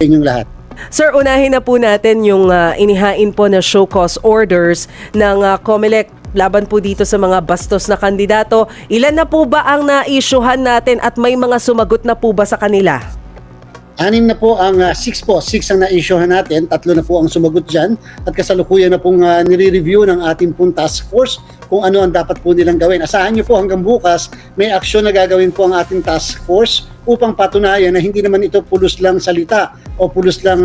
inyong lahat. Sir, unahin na po natin yung inihain po na show cause orders ng COMELEC laban po dito sa mga bastos na kandidato. Ilan na po ba ang na-issuehan natin at may mga sumagot na po ba sa kanila? 6 na po ang 6 ang na-issuehan natin, 3 na po ang sumagot dyan at kasalukuyan na pong nire-review ng ating pong task force kung ano ang dapat po nilang gawin. Asahan nyo po hanggang bukas may aksyon na gagawin po ang ating task force upang patunayan na hindi naman ito pulos lang salita o pulos lang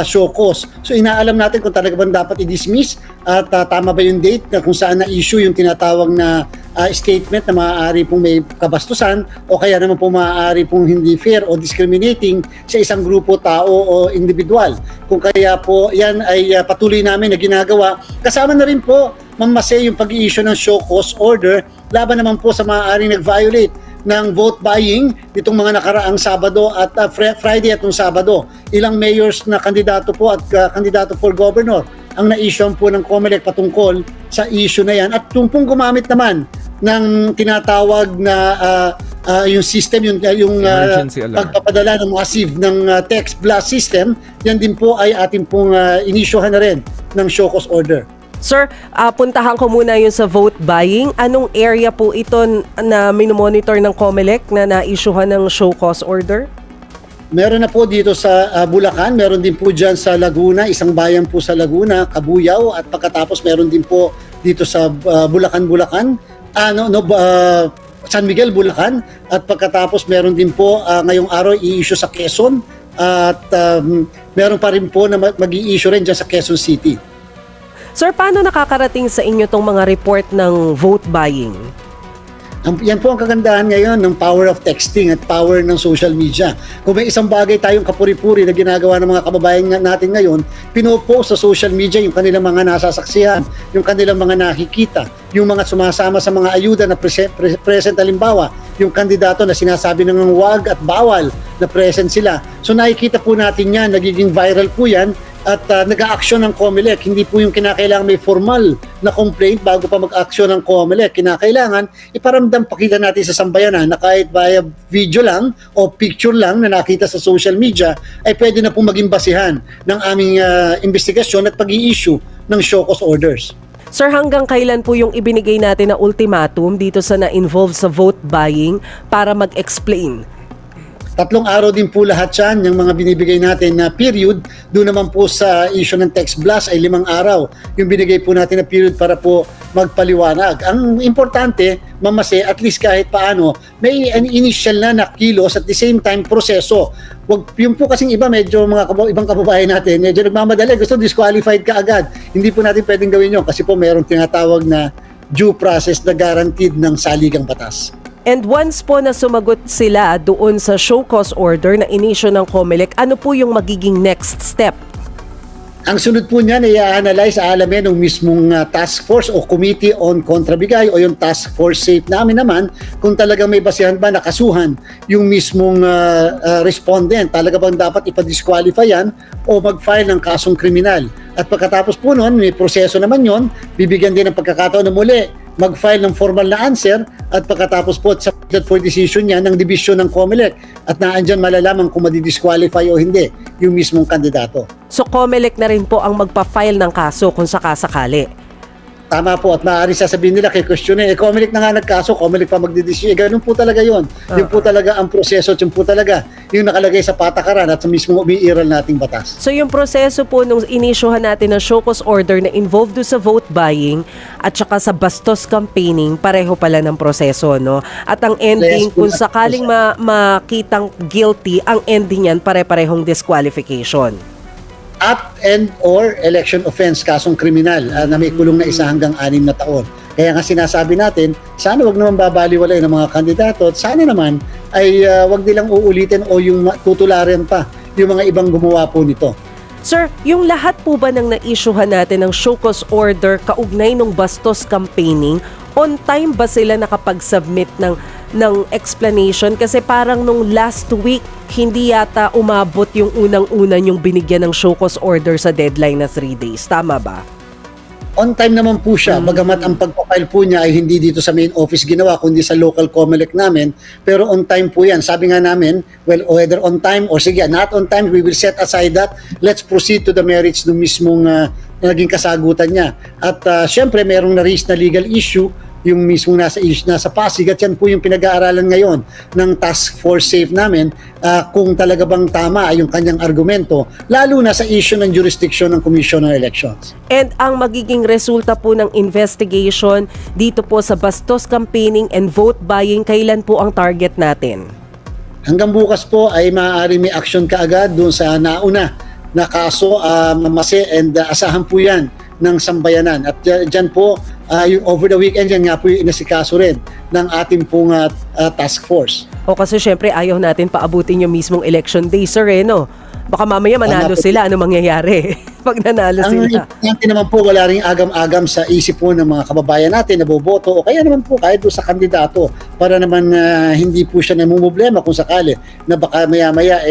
show cause. So inaalam natin kung talaga bang dapat i-dismiss at tama ba yung date na kung saan na-issue yung tinatawag na statement na maaari pong may kabastusan o kaya naman po maaari pong hindi fair o discriminating sa isang grupo, tao o individual. Kung kaya po yan ay patuloy namin na ginagawa. Kasama na rin po, Ma'am Mase, yung pag-i-issue ng show cause order laban naman po sa maaaring nag-violate ng vote buying nitong mga nakaraang Sabado at Friday at nung Sabado. Ilang mayors na kandidato po at kandidato for governor ang na-issue po ng COMELEC patungkol sa issue na yan. At yung pong gumamit naman ng tinatawag na yung system, yung pagpapadala ng massive ng text blast system, yan din po ay ating pong inisyohan na rin ng show cause order. Sir, puntahan ko muna yung sa vote buying. Anong area po ito na minomonitor ng COMELEC na na-issuehan ng show cause order? Meron na po dito sa Bulacan, meron din po dyan sa Laguna, isang bayan po sa Laguna, Cabuyao, at pagkatapos meron din po dito sa Bulacan, San Miguel, Bulacan, at pagkatapos meron din po ngayong araw i-issue sa Quezon, at meron pa rin po na mag-i-issue rin dyan sa Quezon City. Sir, paano nakakarating sa inyo tong mga report ng vote buying? Yan po ang kagandahan ngayon ng power of texting at power ng social media. Kung may isang bagay tayong kapuri-puri na ginagawa ng mga kababayan natin ngayon, pinopost sa social media yung kanilang mga nasasaksihan, yung kanilang mga nakikita, yung mga sumasama sa mga ayuda na present, halimbawa, yung kandidato na sinasabi ng wag at bawal na present sila. So nakikita po natin yan, nagiging viral po yan, at nag-a-action ng COMELEC. Hindi po yung kinakailangan may formal na complaint bago pa mag-action ng COMELEC. Kinakailangan iparamdam, pakita natin sa sambayanan na kahit via video lang o picture lang na nakita sa social media ay pwede na po maging basihan ng aming investigasyon at pag-i-issue ng show cause orders. Sir, hanggang kailan po yung ibinigay natin na ultimatum dito sa na-involve sa vote buying para mag-explain? 3 araw din po lahat yan, yung mga binibigay natin na period. Doon naman po sa issue ng text blast ay 5 araw. Yung binigay po natin na period para po magpaliwanag. Ang importante, Ma'am Mase, at least kahit paano, may an initial na kilos at the same time proseso. Yung po kasing iba, medyo ibang kababayan natin, medyo nagmamadali, gusto disqualified ka agad. Hindi po natin pwedeng gawin yun kasi po mayroong tinatawag na due process na guaranteed ng saligang batas. And once po na sumagot sila doon sa show cause order na inisyo ng COMELEC, ano po yung magiging next step? Ang sunod po niyan ay i-analyze, aalamin ng mismong task force o committee on kontrabigay o yung task force safe namin naman kung talagang may basihan ba nakasuhan yung mismong respondent. Talaga bang dapat ipa-disqualify yan o mag-file ng kasong kriminal. At pagkatapos po noon, may proseso naman yon, bibigyan din ng pagkakataon na muli mag-file ng formal na answer at pagkatapos po submitted for decision niya ng division ng COMELEC at naandyan malalaman kung madi-disqualify o hindi yung mismong kandidato. So COMELEC na rin po ang magpa-file ng kaso kung sakasakali. Tama po, at maaari sasabihin nila kay questionnaire, COMELEC na nga nagkaso, COMELEC pa magdidesisyon. Ganun po talaga yun. Yun po talaga ang proseso at yun po talaga yung nakalagay sa patakaran at sa mismong umiiral nating batas. So yung proseso po nung inisyuhan natin ng show cause order na involved do sa vote buying at saka sa bastos campaigning, pareho pala ng proseso, no? At ang ending, kung sakaling makitang guilty, ang ending yan pare-parehong disqualification. And or election offense, kasong kriminal na may kulong na 1 hanggang 6 na taon. Kaya nga sinasabi natin, sana wag naman babaliwalay ng mga kandidato at sana naman ay wag nilang uulitin o yung tutularan pa yung mga ibang gumawa po nito. Sir, yung lahat po ba ng na-issuehan natin ng show cause order kaugnay ng bastos campaigning, on time ba sila nakapag-submit ng explanation? Kasi parang nung last week, hindi yata umabot yung unang-una yung binigyan ng show cause order sa deadline na 3 days. Tama ba? On time naman po siya, bagamat ang pagpapile po niya ay hindi dito sa main office ginawa, kundi sa local COMELEC namin, pero on time po yan. Sabi nga namin, well, whether on time or sige, not on time, we will set aside that. Let's proceed to the merits ng mismong naging kasagutan niya. At syempre, mayroong na-raise na legal issue, yung mismo nasa Pasig, at yan po yung pinag-aaralan ngayon ng task force safe namin kung talaga bang tama ay yung kanyang argumento, lalo na sa issue ng jurisdiction ng Commission on Elections. And ang magiging resulta po ng investigation dito po sa bastos campaigning and vote buying, kailan po ang target natin? Hanggang bukas po ay maaari may action kaagad doon sa nauna na kaso, Mamase, and asahan po yan ng sambayanan. At dyan po, yung over the weekend, yan nga po yung inasikaso rin ng ating pong task force. O kasi syempre ayaw natin paabutin yung mismong election day, sir, no? Baka mamaya manalo sila, ano mangyayari pag nanalo sila? Ang importante naman po, wala rin agam-agam sa isip po ng mga kababayan natin na boboto, o kaya naman po kahit doon sa kandidato, para naman hindi po siya namumblema kung sakali na baka maya-maya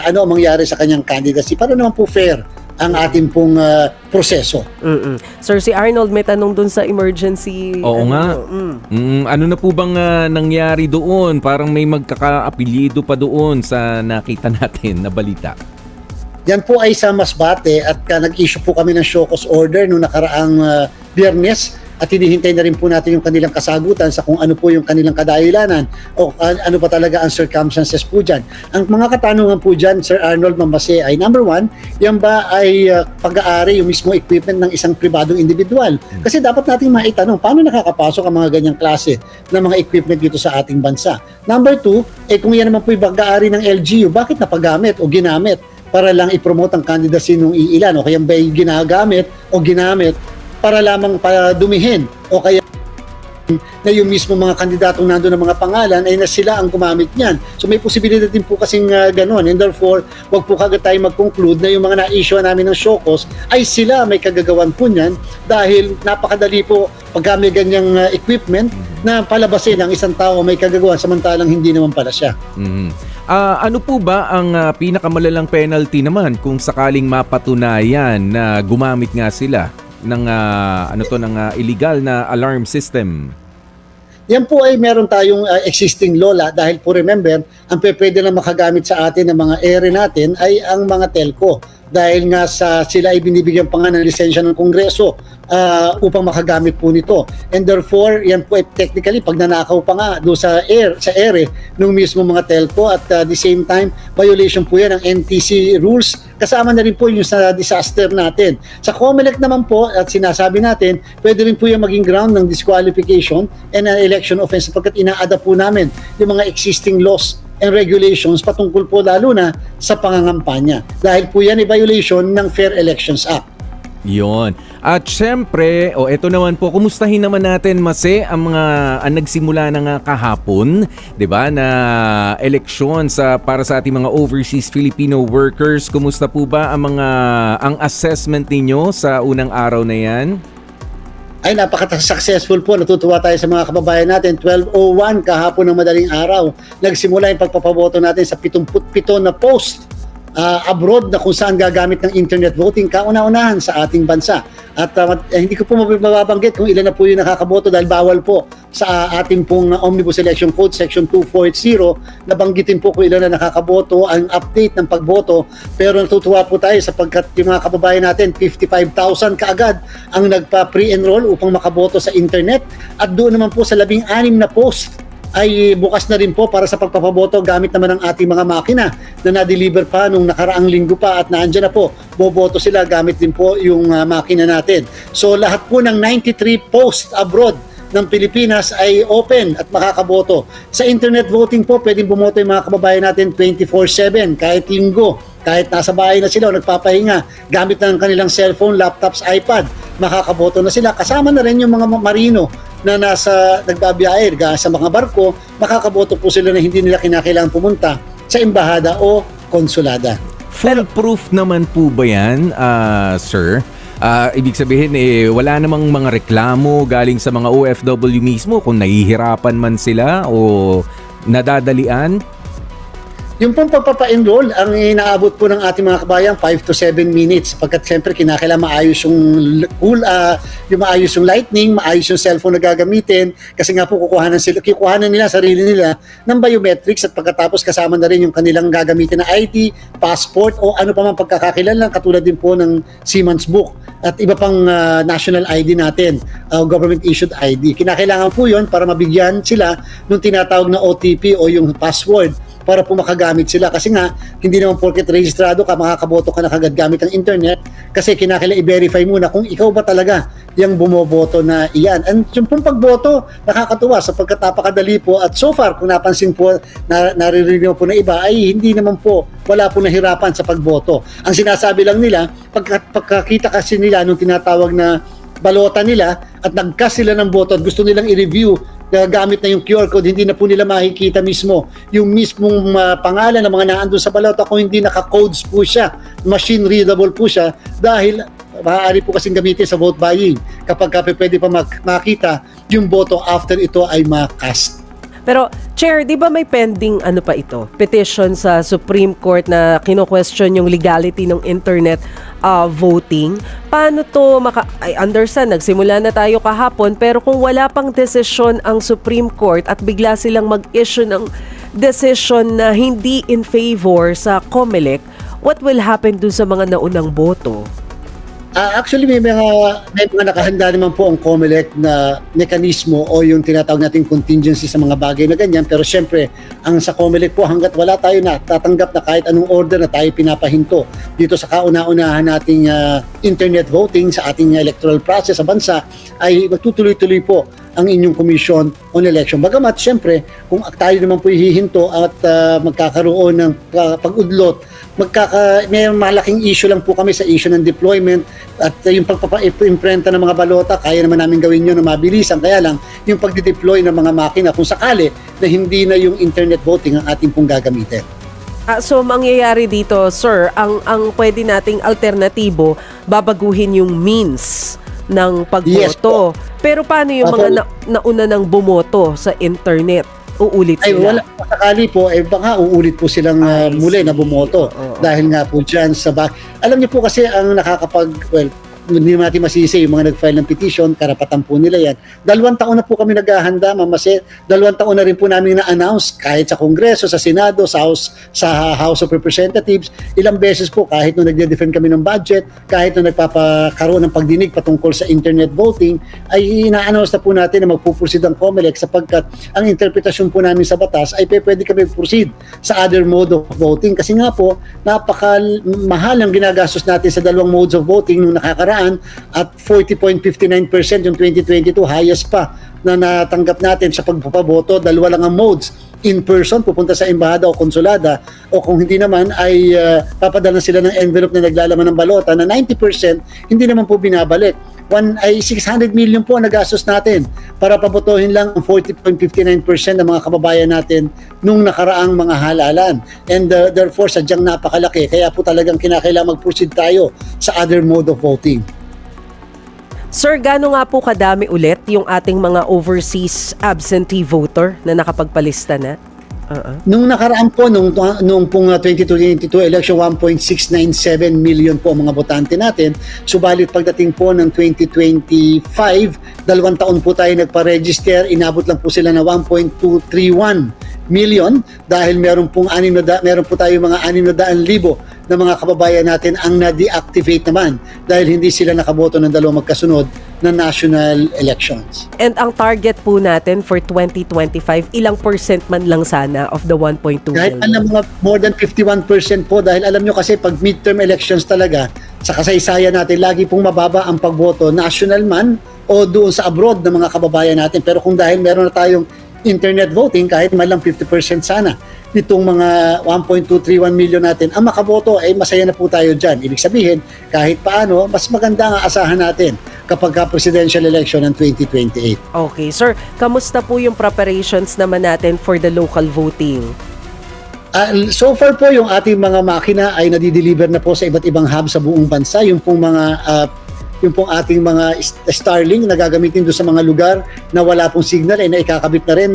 ano ang mangyari sa kanyang candidacy, para naman po fair ang ating pong proseso. Sir, si Arnold may tanong dun sa emergency. Oo nga. Ano na po bang nangyari doon? Parang may magkakaapelyido pa doon sa nakita natin na balita. Yan po ay sa Masbate at nag-issue po kami ng show cause order noong nakaraang Biyernes at hinihintay na rin po natin yung kanilang kasagutan sa kung ano po yung kanilang kadahilanan o ano pa talaga ang circumstances po dyan. Ang mga katanungan po dyan, Sir Arnold Mamase, ay number one, yan ba ay pag-aari yung mismo equipment ng isang pribadong individual? Kasi dapat nating maitanong, paano nakakapasok ang mga ganyang klase ng mga equipment dito sa ating bansa? Number two, kung yan naman po yung pag-aari ng LGU, bakit napagamit o ginamit para lang i-promote ang candidacy ng iilan o kaya ba ginagamit o ginamit para lamang para dumihin o kaya na yung mismo mga kandidatong nandun ng mga pangalan ay na sila ang gumamit niyan. So may posibilidad din po kasing gano'n, and therefore wag po kagad tayo mag-conclude na yung mga na-issue namin ng show cause ay sila may kagagawan po niyan dahil napakadali po pagka may ganyang equipment na palabasin ang isang tao may kagagawan samantalang hindi naman pala siya. Ano po ba ang pinakamalalang penalty naman kung sakaling mapatunayan na gumamit nga sila ng illegal na alarm system? Yan po ay meron tayong existing law dahil po remember, ang pwede lang makagamit sa atin ng mga ere natin ay ang mga telco. Dahil nga sila ay binibigyan pa nga ng lisensya ng Kongreso upang makagamit po nito. And therefore, yan po ay technically pag nanakaw pa nga doon sa ere ng mismo mga telco at the same time, violation po yan ng NTC rules. Kasama na rin po yung sa disaster natin. Sa COMELEC naman po, at sinasabi natin, pwede rin po yung maging ground ng disqualification and an election offense sapagkat ina-ada po namin yung mga existing laws and regulations patungkol po lalo na sa pangangampanya. Dahil po yan ay violation ng Fair Elections Act. Yon. At syempre, eto naman po, kumustahin naman natin, Mase, ang nagsimula na nga kahapon, 'di ba, na eleksyon para sa ating mga overseas Filipino workers. Kumusta po ba ang assessment ninyo sa unang araw na 'yan? Ay napaka-successful po. Natutuwa tayo sa mga kababayan natin. 12:01 kahapon ng madaling araw. Nagsimula yung pagpapaboto natin sa 77 na post abroad na kung saan gagamit ng internet voting kauna-unahan sa ating bansa. At hindi ko po mababanggit kung ilan na po yung nakakaboto dahil bawal po sa ating pong Omnibus Election Code Section 2480 nabanggitin po kung ilan na nakakaboto, ang update ng pagboto. Pero natutuwa po tayo sapagkat yung mga kababayan natin 55,000 kaagad ang nagpa-pre-enroll upang makaboto sa internet at doon naman po sa 16 na post ay bukas na rin po para sa pagpapaboto gamit naman ng ating mga makina na na-deliver pa nung nakaraang linggo pa at naandyan na po. Boboto sila gamit din po yung makina natin. So lahat po ng 93 posts abroad ng Pilipinas ay open at makakaboto. Sa internet voting po, pwedeng bumoto yung mga kababayan natin 24/7 kahit linggo. Kahit nasa bahay na sila o nagpapahinga, gamit na ng kanilang cellphone, laptops, iPad, makakaboto na sila. Kasama na rin yung mga marino na nagbabiyahe sa mga barko, makakaboto po sila na hindi nila kinakailangan pumunta sa embahada o konsulada. Foolproof naman po ba yan, sir? Ibig sabihin, wala namang mga reklamo galing sa mga OFW mismo kung nahihirapan man sila o nadadalian? Yung pong pagpapa-enroll, ang inaabot po ng ating mga kabayan, 5 to 7 minutes. Pagkat siyempre, kinakailangan maayos yung maayos yung lightning, maayos yung cellphone na gagamitin. Kasi nga po, kukuhanan nila, sarili nila ng biometrics at pagkatapos kasama na rin yung kanilang gagamitin na ID, passport o ano pa man pagkakakilanlan, katulad din po ng Siemens Book at iba pang national ID natin, government-issued ID. Kinakailangan po yun para mabigyan sila nung tinatawag na OTP o yung password para po makagamit sila. Kasi nga, hindi naman porket rehistrado ka, makakaboto ka na kagad gamit ang internet kasi kinakailangan i-verify muna kung ikaw ba talaga yung bumoboto na iyan. And yung pong pagboto, nakakatuwa sapagkat napakadali po at so far, kung napansin po, naririnig po na iba, ay hindi naman po, wala po nahirapan sa pagboto. Ang sinasabi lang nila, pagkakita kasi nila nung tinatawag na balota nila at nag-cast sila ng boto at gusto nilang i-review gamit na yung QR code, hindi na po nila makikita mismo yung mismong pangalan ng mga naandun sa balota kung hindi naka-codes po siya, machine readable po siya dahil maaari po kasing gamitin sa vote buying kapag pwede pa makita yung boto after ito ay makast. Pero, Chair, di ba may pending petition sa Supreme Court na kino-question yung legality ng internet voting? Paano to I understand, nagsimula na tayo kahapon, pero kung wala pang desisyon ang Supreme Court at bigla silang mag-issue ng decision na hindi in favor sa COMELEC, what will happen dun sa mga naunang boto? Actually, may mga nakahanda naman po ang COMELEC na mekanismo o yung tinatawag nating contingency sa mga bagay na ganyan. Pero syempre, ang sa COMELEC po, hanggat wala tayo na tatanggap na kahit anong order na tayo pinapahinto dito sa kauna-unahan nating internet voting sa ating electoral process sa bansa, ay magtutuloy-tuloy po ang inyong Commission on Election. Bagamat, syempre, kung tayo naman po hihinto at magkakaroon ng pag-udlot, may malaking issue lang po kami sa issue ng deployment at yung pagpapa-imprenta ng mga balota, kaya naman namin gawin yun na mabilisan. Kaya lang, yung pagde-deploy ng mga makina kung sakali na hindi na yung internet voting ang ating pong gagamitin. So, mangyayari dito, sir, ang pwede nating alternatibo, babaguhin yung means ng pagboto. Yes, pero paano yung mga nauna nang bumoto sa internet? Uulit sila? Ay, wala po sakali po, baka uulit po silang muli na bumoto. Dahil nga po dyan sa alam niyo po kasi ang hindi natin masisi yung mga nag-file ng petition, karapatan po nila yan. 2 taon na po kami naghahanda, mamase. 2 taon na rin po namin na-announce kahit sa Kongreso, sa Senado, sa House of Representatives. Ilang beses po kahit nung nagde-defend kami ng budget, kahit nung nagpapakaroon ng pagdinig patungkol sa internet voting, ay ina-announce na po natin na magpuproceed ang COMELEC sapagkat ang interpretasyon po namin sa batas ay pwede kami proceed sa other mode of voting. Kasi nga po, napakamahal ang ginagastos natin sa 2 modes of voting nung nakakaraan at 40.59% yung 2022, highest pa na natanggap natin sa pagpapaboto. 2 lang ang modes, in person, pupunta sa embahada o konsulada, o kung hindi naman ay papadala sila ng envelope na naglalaman ng balota na 90% hindi naman po binabalik. 600 million po ang nagastos natin para pabotohin lang ang 40.59% ng mga kababayan natin nung nakaraang mga halalan. And therefore, sadyang napakalaki. Kaya po talagang kinakailangan mag-proceed tayo sa other mode of voting. Sir, gaano nga po kadami ulit yung ating mga overseas absentee voter na nakapagpalista na? Nung nakaraan po, nung pong 2022 election, 1.697 million po ang mga botante natin. Subalit pagdating po ng 2025, 2 taon po tayo nagpa-register, inabot lang po sila na 1.231 million dahil meron po tayo mga 600,000 na mga kababayan natin ang na-deactivate naman dahil hindi sila nakaboto ng 2 magkasunod na national elections. And ang target po natin for 2025, ilang percent man lang sana of the 1.2 Kahit million? mga more than 51% po dahil alam nyo kasi pag midterm elections talaga, sa kasaysayan natin, lagi pong mababa ang pagboto, national man o doon sa abroad ng mga kababayan natin. Pero kung dahil meron na tayong internet voting, kahit man lang 50% sana, itong mga 1.231 million natin, ang makaboto ay masaya na po tayo dyan. Ibig sabihin, kahit paano, mas maganda ang asahan natin kapag ka-presidential election ng 2028. Okay, sir. Kamusta po yung preparations naman natin for the local voting? So far po, yung ating mga makina ay nadideliver na po sa iba't ibang hub sa buong bansa. Yung pong mga yung pong ating mga Starlink na gagamitin doon sa mga lugar na wala pong signal ay naikakabit na rin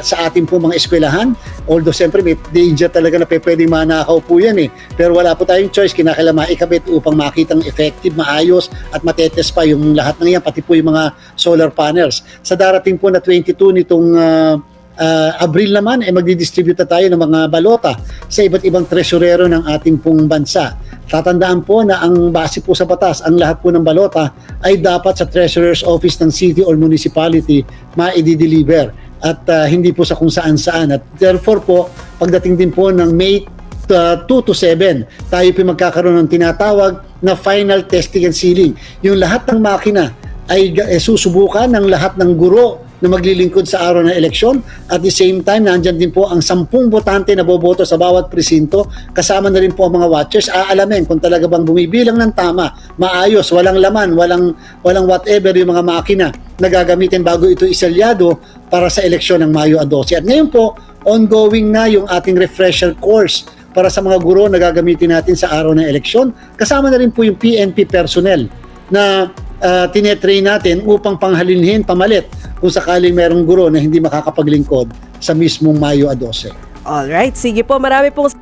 sa ating pong mga eskwelahan. Although siyempre may danger talaga na pwedeng manakaw po yan pero wala po tayong choice, kinakailangan maikabit upang makitang effective, maayos at matetest pa yung lahat ng yan, pati po yung mga solar panels. Sa darating po na 22 nitong Abril naman magdidistribute na tayo ng mga balota sa iba't ibang tresurero ng ating pong bansa. Tatandaan po na ang base po sa batas, ang lahat po ng balota ay dapat sa treasurer's office ng city or municipality ma-i-deliver at hindi po sa kung saan-saan. At therefore po, pagdating din po ng May 2 to 7, tayo po magkakaroon ng tinatawag na final testing and sealing. Yung lahat ng makina ay susubukan ng lahat ng guro na maglilingkod sa araw ng eleksyon. At the same time, nandyan din po ang 10 botante na boboto sa bawat presinto. Kasama na rin po ang mga watchers. Aalamin kung talaga bang bumibilang ng tama, maayos, walang laman, walang whatever yung mga makina na gagamitin bago ito isalyado para sa eleksyon ng Mayo 12. At ngayon po, ongoing na yung ating refresher course para sa mga guro na gagamitin natin sa araw ng eleksyon. Kasama na rin po yung PNP personnel na tinetrain natin upang panghalinhin, pamalit kung sakaling merong guro na hindi makakapaglingkod sa mismong Mayo 12. Alright, sige po, marami pong